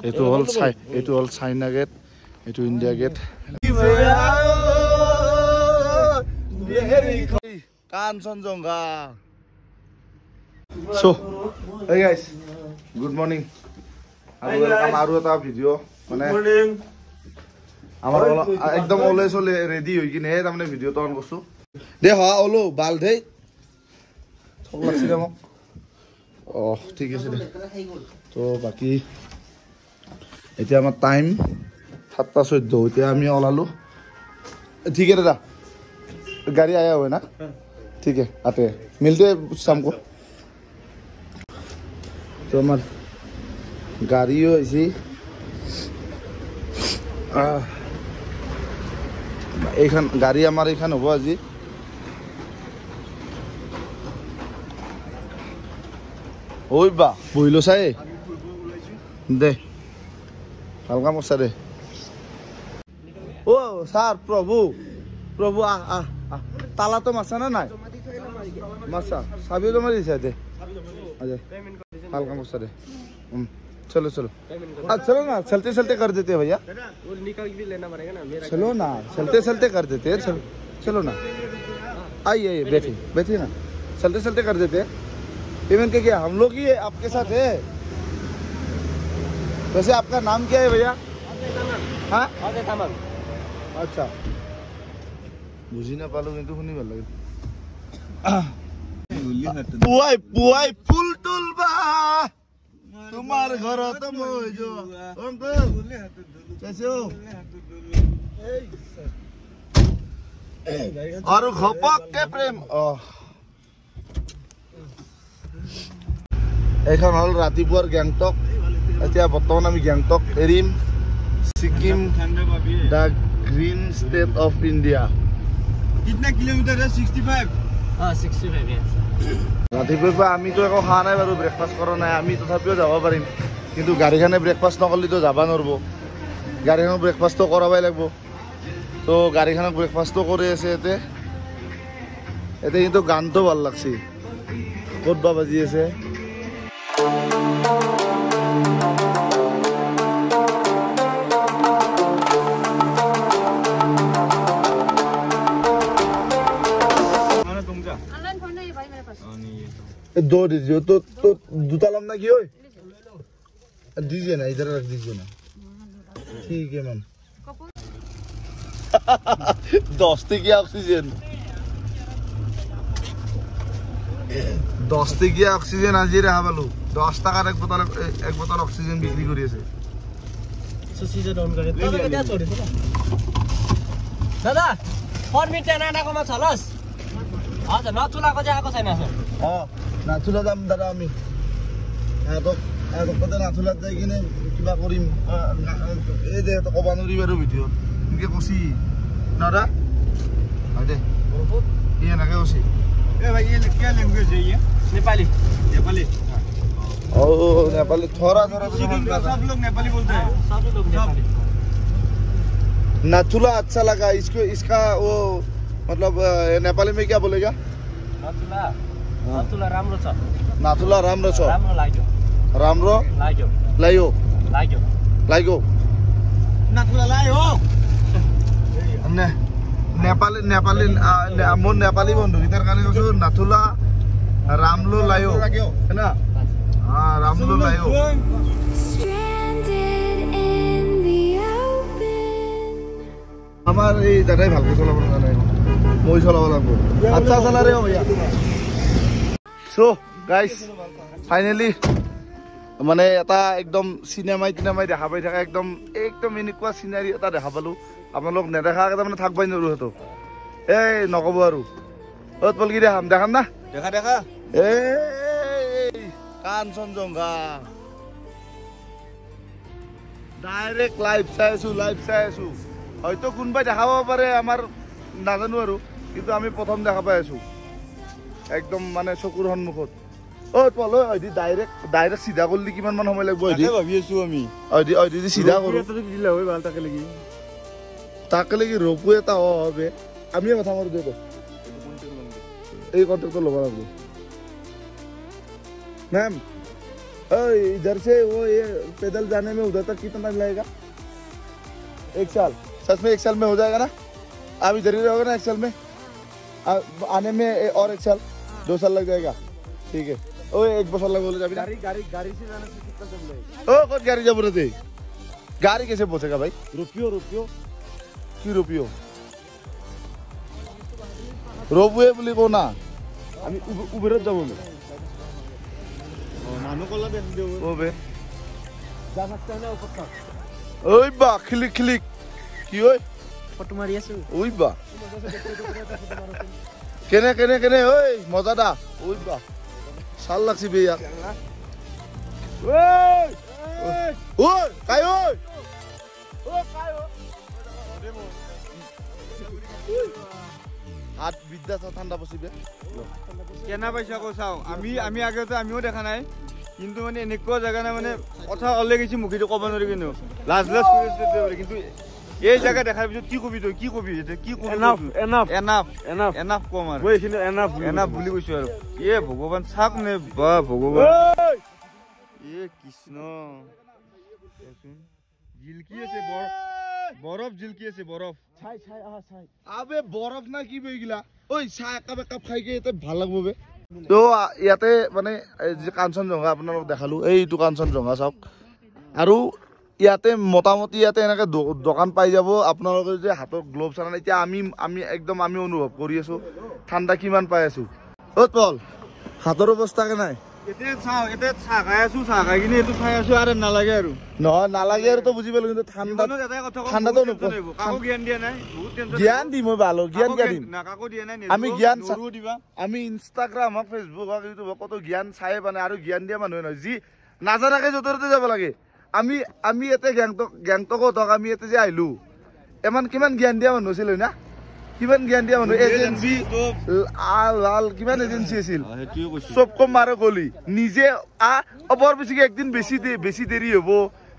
এইটো হ'ল China gate, এইটো India gate. Kanchenjunga. So, hey guys, good morning. আৰু এটা ভিডিঅ' মানে আমাৰ একদম ওলাই চলে ৰেডি হৈ কিনে তাৰমানে ভিডিঅ'টো অন কৰিছো। দে হা ওলো বাল দেই থক লাগছি দে মোক। ঠিক আছে দে। তো বাকি এতিয়া আমাৰ টাইম 7:14। এতিয়া আমি ওলালো। ठीक है दादा, गाड़ी आया हुआ है ना? ठीक है, आते हैं, मिलते हैं शाम को। तो हमार गाड़ी हो ऐसी এইখান গাড়ী আমাৰ এইখান হ'ব আজি। ঐ বা বহিলো চাই দে ভাল কাম কৰছা দে। ও স্যার প্রভু প্রভু তালা তো মারছা না নাই? মারছা, চাবিও জমা দিছা দে। ভাল কাম করছা দে। चलो चलो चलो ना, चलते चलते कर देते हैं भैया। निकल भी लेना पड़ेगा ना मेरा। चलो ना, चलते चलते कर देते हैं। चलो ना, आइए बैठिए बैठिए ना, चलते चलते कर देते हैं। पेमेंट के क्या हम लोग ही आपके साथ है। वैसे आपका नाम क्या है भैया? हाँ अच्छा, বুঝি নাপালো কিন্তু শুনি ভাল লাগে। পুৱাই পুৱাই ফুল তুলবা তোমাৰ ঘৰত মই যোৱা অংকল চাইছো আৰু ঘপককে প্ৰেম। এইখন হ'ল ৰাতিপুৱাৰ গেংটক। এতিয়া বৰ্তমান আমি গেংটক এৰিম। Sikkim the green state of India. कितना किलोमीटर है? 65। हाँ 65 है। ৰাতিপুৱা আমিতো একো খোৱা নাই বাৰু, ব্ৰেকফাষ্ট কৰা নাই আমি, তথাপিও যাব পাৰিম। কিন্তু গাড়ীখনে ব্ৰেকফাষ্ট নকৰিলেতো যাব নোৱাৰিব। গাড়ীখনক ব্ৰেকফাষ্টটো কৰাবই লাগিব। তো গাড়ীখনক ব্ৰেকফাষ্টটো কৰি আছে ইয়াতে। কিন্তু গানটো ভাল লাগছে। ক'ত বা বাজি আছে? दो दीजिए तो दूता लमना की हो दीजिए ना, इधर रख दीजिए ना। ठीक है मैम। दोस्ती की ऑक्सीजन, दोस्ती की ऑक्सीजन आज रहा बालू 10 টাকার এক বোতল অক্সিজেন বিক্রি কৰি আছে। সিজন অন কৰে তো क्या छोडी छ दादा परमिट टेना कोमा छलस। हजुर नचुलाको चाहिँ आएको छैन सर। नाथुला যাম দাদা আমি। কত নাথুলাত যাই কিনে কিবা কৰিম। এই যে ক'বা নোৱাৰি বাৰু ভিডিঅ'ত এনেকৈ কৈছি দাদা। হয় দে কি এনেকৈ কৈছি। भाई ये क्या लैंग्वेज है? ये नेपाली। नेपाली नेपाली थोड़ा थोड़ा सब लोग नेपाली बोलते हैं। सब लोग नेपाली। नाथुला अच्छा लगा इसको, इसका वो मतलब नेपाली में क्या बोलेगा? नाथुला राम्रो छ। नाथुला राम्रो छ। राम्रो लाग्यो। राम्रो लाग्यो। लाग्यो लाग्यो लाग्यो नाथुला लाग्यो। ने नेपाली नेपाली মোৰ नेपाली বন্ধু গীতাৰ কাৰণে কৈছো নাথুলা ৰামলো লায়ো हैन। ৰামলো লায়ো। আমাৰ এই দাদাই ভালকৈ চলাব নাজানে, মই চলাব লাগিব। আচ্ছা চলা ৰে भैया। সো গাইস ফাইনালি মানে এটা একদম চিনেমাই দেখা পাই থকা একদম এনেকুৱা চিনাৰী এটা দেখা পালো। আপোনালোক নেদেখাকৈ তাৰমানে থাকবাই নোৱাৰো সেইটো। এই নক'ব আৰু অত পলকি দেখাম না দেখা এই কাঞ্চনজঙ্ঘা ডাইৰেক্ট লাইভ চাই আছো। হয়তো কোনোবাই দেখাব পাৰে, আমাৰ নাজানো আৰু, কিন্তু আমি প্ৰথম দেখা পাই আছো একদম মানে চকুৰ সন্মুখত। পল ডাইৰেক্ট চিধা কৰিলে কিমান মান সময় লাগিব ভাবি আছো আমি। চিধা কৰো তাকে লাগি ৰপু এটা হবে আমিয়ে কথা মাৰো দে। এই কন্টেক্টটো ল'ব লাগিব মেম। इधर से वो ये पैदल जाने में उधर तक कितना टाइम लगेगा? 1 साल। सच में 1 साल में हो जाएगा ना? आप इधर ही रहोगे ना 1 साल में? आने में और 1 साल 2 साल लग जाएगा। ठीक है। ओ 1 बছর लग बोले जाबी ना? गाड़ी से जाने से कितना टाइम लगेगा? ओ कौन गाड़ी যাব रे? गाड़ी कैसे पहुंचेगा भाई? रुपयो की रुपयो रोपवे বুলি কও না আমি উবেৰত যাব না মানুহ কলা দেন দেও ওবে যা सकते हैं ना ऊपर तक ওই বা ক্লিক ক্লিক কি ওই ফটো মারি আছে ওই বা কেনে ওই মজাদা ওই বা শাল লাগছি বে यार ওই কাই ওই হাত বিদ্যা ঠান্ডা বসিবে কেনা পয়সা কো চাও আমি আগেতে আমিও দেখা নাই কিন্তু মানে এনেকুৱা জায়গা না মানে কথা অলে গেছি মুখিটো কব নৰি কিনো লাজ কৰিছে কিন্তু এই জায়গা দেখাৰ পিছত কি কবি তই কি কবি এনাফ কম আৰু এইখিনি এনাফ বুলি কৈছো আৰু এ ভগৱান চাক নে বা ভগৱান এ কৃষ্ণ জিলকি আছে বরফ জিলকি আছে বরফ ছাই আবে বরফ না কি বেগিলা ওই ছাই কাপ খাইকে এতে ভাল লাগবো বে তো ইয়াতে মানে যে কাঞ্চনজঙ্ঘা আপোনালোক দেখালো এইটো কাঞ্চনজঙ্ঘা চাওক আৰু ইয়াতে মোটামুটি ইয়াতে এনেকে দোকান পাই যাব আপোনালোকে যে হাতত গ্লোভছ আনা এতিয়া আমি একদম আমি অনুভৱ কৰি আছো ঠাণ্ডা কিমান পাই আছো অ তল হাতৰ অৱস্থা কে নাই এতে চাহ খাই কিনে এইটো খাই আছো আৰু নালাগে আৰু নালাগে আৰু তো বুজি পালো কিন্তু ঠাণ্ডাটো কাকো জ্ঞান দিয়া নাই জ্ঞান দিম মই ভালো জ্ঞান দিম কাকো দিয়া নাই আমি জ্ঞান দিবা আমি ইনষ্টাগ্ৰাম হওক ফেচবুক হওক ইউটিউব কত জ্ঞান চাই মানে আৰু জ্ঞান দিয়া মানুহ নহয় যি নাজানাকে য'তে যাব লাগে আমি এতে গেংটকত হওক আমি এতে যে আহিলো ইমান কিমান জ্ঞান দিয়া মানুহ আছিল না কিমান জ্ঞান দিয়া মানুহ এজেন্সি লাল কিমান এজেন্সি আছিল চব কম মাৰে গলি নিজে বৰ বেছিকে একদিন বেছি দেৰি হব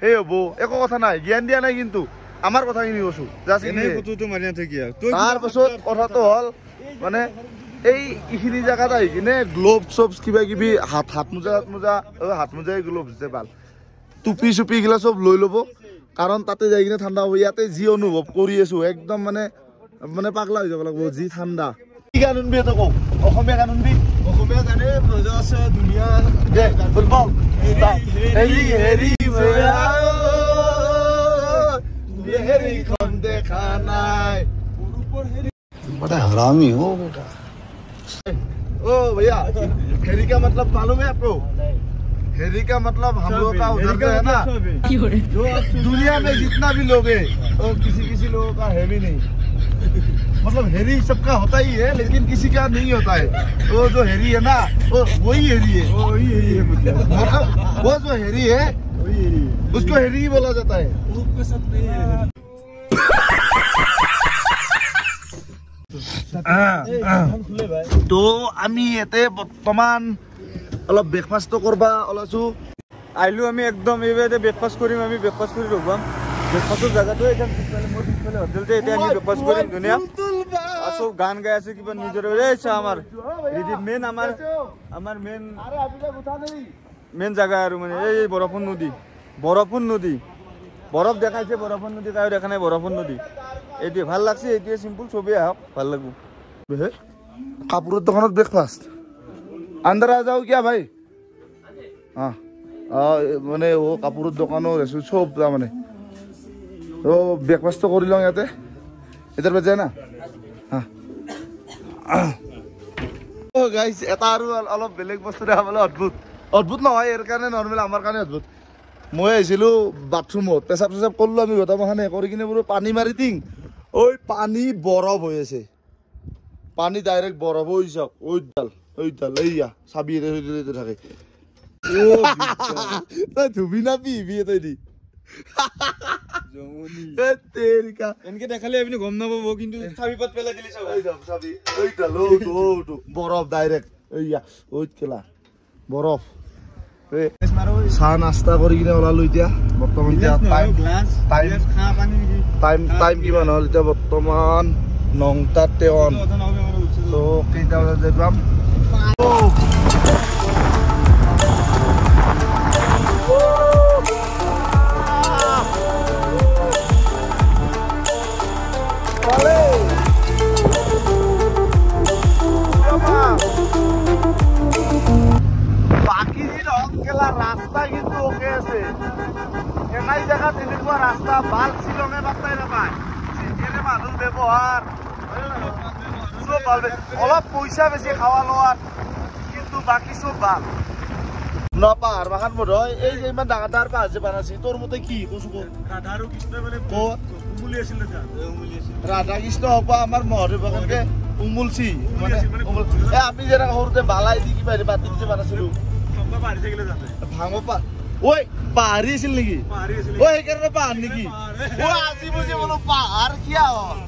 সেই হব একো কথা নাই জ্ঞান দিয়া নাই কিন্তু আমাৰ কথাখিনি কৈছো তাৰ পাছত কথাটো হ'ল মানে এইখিনি জেগাত আহি কিনে গ্লোভ চব কিবা কিবি হাত মোজা গ্লোভছ যে ভাল টুপি চুপি গিলা চব লৈ ল'ব কাৰণ তাতে যাই কিনে ঠাণ্ডা হ'ব ইয়াতে যি অনুভৱ কৰি আছো একদম মানে পাগলা হৈ যাব লাগিব যি ঠাণ্ডা কি গান শুনবি তই কওঁ অসমীয়া গান শুনবি অসমীয়া গানে মজা আছে দুনিয়া দে ফুটবল হেৰি খন দেখা নাই बड़ा हरामी हो बेटा ओ भैया हेरी का मतलब मालूम है आपको हेरी का मतलब हम लोग का उधर जो है ना जो दुनिया में जितना भी लोग है वो किसी लोगों का हेवी नहीं मतलब हेरी सबका होता ही है लेकिन किसी का नहीं होता है वो जो हेरी है ना वही हेरी है मतलब वो जो हेरी है उसको हेरी ही बोला जाता है তো আমি এতে বৰ্তমান অলপ ব্ৰেকফাষ্ট কৰবা ওলাইছো আহিলো আমি একদম এইবাৰে ব্ৰেকফাষ্ট কৰিম আমি ব্ৰেকফাষ্ট কৰি ৰখাম ব্ৰেকফাষ্টৰ জায়গাটো একদম পিছফালে মোৰ পিছফালে হোটেলতে এতিয়া আমি ব্ৰেকফাষ্ট কৰিম ধুনীয়া আৰু গান গাই আছে কিবা নিজৰ আমাৰ মেইন জায়গা আৰু মানে এই বৰফুন নদী বৰফ দেখাইছে বৰফুন নদী কায়ো দেখা নাই বৰফুন নদী এইটোৱে ভাল লাগছে এইটোৱে সিম্পল ছবি আহক ভাল লাগব কাপোৰৰ দোকানত ব্ৰেকফাষ্ট अंदर आ जाओ क्या भाई हाँ মানে ও কাপোৰৰ দোকানৰ আছে সব মানে ও ব্ৰেকফাষ্ট কৰি লওঁ ইয়াতে ইধৰ पे जाए ना हाँ ও গাইস এটা আৰু অলপ বেলেগ বস্তু দেখাবলৈ অদ্ভুত নহয় এৰ কাৰণে নৰমাল আমাৰ কাৰণে অদ্ভুত মই আহিছিলো বাথৰুমত পেছাব কৰলো আমি গোটামাখানে কৰি কিনে পুৰো পানী মাৰি দিং ওই পানী বরফ হৈ আছে পানী ডাইরেক্ট বরফ হৈ যাওক ওইডাল এইয়া চাবি এতে থাকে ও তই ধুবি না পিবি তই দি জমনি তেৰিকা এনেকে দেখালে আপুনি গম নাপাব কিন্তু চাবি পাত পেলাই দিলি চাবি ওইডাল ও বরফ ডাইরেক্ট এইয়া ওইত খেলা বরফ চাহ নাস্তা কৰি কিনে ওলালো এতিয়া বৰ্তমান টাইম কিমান হ'ল এতিয়া বৰ্তমান 9:53 তো কেইটা বজাত যাম এনাই জায়গাত এনেকুৱা ৰাস্তা ভাল শ্বিলঙে বাৰ্তাই নাপায় এনে মানুহ ব্যৱহাৰ চব ভাল অলপ পইচা বেছি খাৱা লোৱাত কিন্তু বাকী চব ভাল ন পাহাৰ বাগান বোধ হয় এই যে ইমান ডাঙৰ ডাঙৰ পাহাৰ যে বানাইছে তোৰ মতে কি কৈছো ৰাধা আৰু কৃষ্ণ মানে উমুলি আছিল ৰাধা কৃষ্ণ হওক বা আমাৰ মহাদেৱ বাগানকে উমুলছি মানে আমি যেনেকৈ সৰুতে বালাই দি কিবা পাতি যে বানাইছিলো ভাঙো ঐ পাহাৰী আছিল নেকি ঐ সেইকাৰণে পাহাৰ নেকি ঐ আজি বুজি বোলো পাহাৰ কিয় হ'ল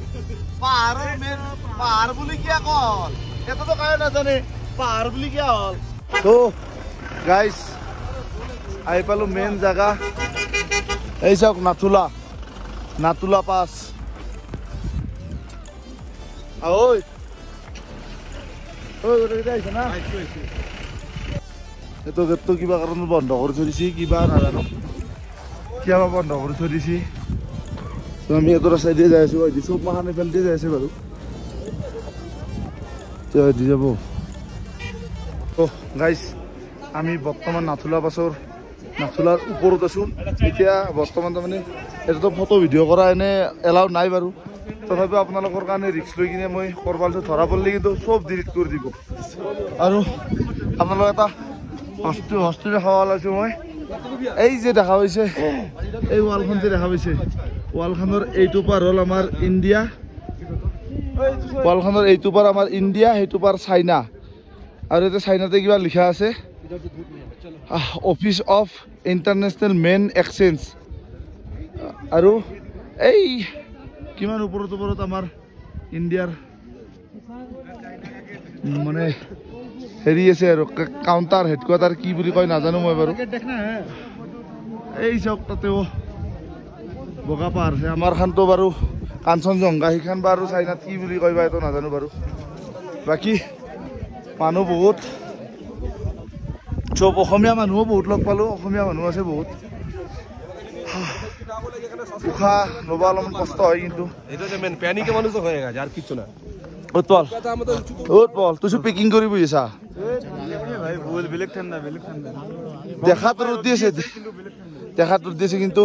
পাহাৰৰ মেইন পাহাৰ বুলি কিয় কল এটাতো কায়ো নাজানে পাহাৰ বুলি কিয় হ'ল তো গাইজ আহি পালো মেইন জাগা এই চাওক নাথুলা পাছ ঐ আহিছে না এইটো গেটটো কিবা কাৰণত বন্ধ কৰি থৈ দিছি কিবা নাজানো কিবা বন্ধ কৰি থৈ দিছি আমি এইটোৰ চাইডে যাই আছো চব মাখান এইফালে যাই আছে বাৰু দি যাব গাইজ আমি বৰ্তমান নাথুলাৰ ওপৰত আছো এতিয়া বৰ্তমান তাৰমানে এইটোতো ফটো ভিডিঅ' কৰা এনে এলাউ নাই বাৰু তথাপিও আপোনালোকৰ কাৰণে ৰিক্স লৈ কিনে মই কৰবালটো ধৰা পৰিলে কিন্তু চব ডিলিট কৰি দিব আৰু আপোনালোক এটা হস্তি দেখাব ওলাইছো মই এই যে দেখা পাইছে এই ৱালখন যে দেখা পাইছে ৱালখনৰ এইটো পাৰ হ'ল আমাৰ ইণ্ডিয়া ৱালখনৰ এইটো পাৰ আমাৰ ইণ্ডিয়া সেইটো পাৰ চাইনা আৰু এতিয়া চাইনাতে কিবা লিখা আছে office of international men exchange আৰু এই কিমান ওপৰত আমাৰ ইণ্ডিয়াৰ মানে হেৰি আছে আৰু কাউণ্টাৰ হেডকোৱাৰ্টাৰ কি বুলি কয় নাজানো মই বাৰু এই চাওক তাতেও বগা পাহাৰ আছে আমাৰ খানটো বাৰু কাঞ্চনজংঘা সেইখন বাৰু চাইনাত কি বুলি কয় বা এইটো নাজানো বাৰু বাকী মানুহ বহুত চব অসমীয়া মানুহো বহুত লগ পালো অসমীয়া মানুহ আছে বহুত উশাহ ল'ব অলপমান কষ্ট হয় কিন্তু তুই পেকিং কৰি বহিছা দেখাত ৰ'দ দিছে কিন্তু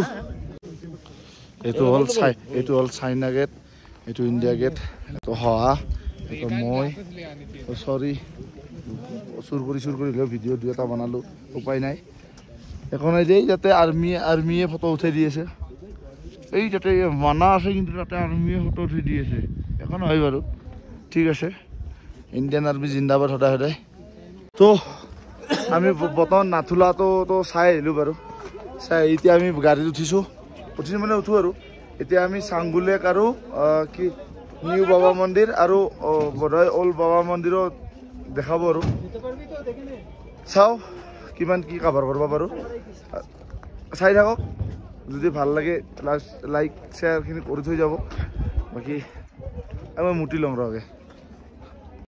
এইটো হ'ল চাইনা গেট এইটো ইণ্ডিয়া গেট এইটো হহা এইটো মই চৰি চুৰ কৰি হ'লেও ভিডিঅ' দুই এটা বনালোঁ উপায় নাই একো নাই দেই যাতে আৰ্মিয়ে ফটো উঠাই দি আছে এই যাতে মানা আছে কিন্তু তাতে আৰ্মিয়ে ফটো উঠাই দি আছে একো নহয় বাৰু ঠিক আছে ইণ্ডিয়ান আৰ্মি জিন্দাবাদ সদায় তো আমি বৰ্তমান নাথুলাটো চাই আহিলোঁ বাৰু এতিয়া আমি গাড়ীত উঠিছোঁ মানে উঠোঁ আৰু এতিয়া আমি চাংগুলেক আৰু কি নিউ বাবা মন্দিৰ আৰু বোধহয় অল্ড বাবা মন্দিৰো দেখাব আৰু চাওঁ কিমান কি কাভাৰ কৰিব পাৰোঁ চাই থাকক যদি ভাল লাগে লাইক শ্বেয়াৰখিনি কৰি থৈ যাব বাকী মই মুটি ল'ম ৰগে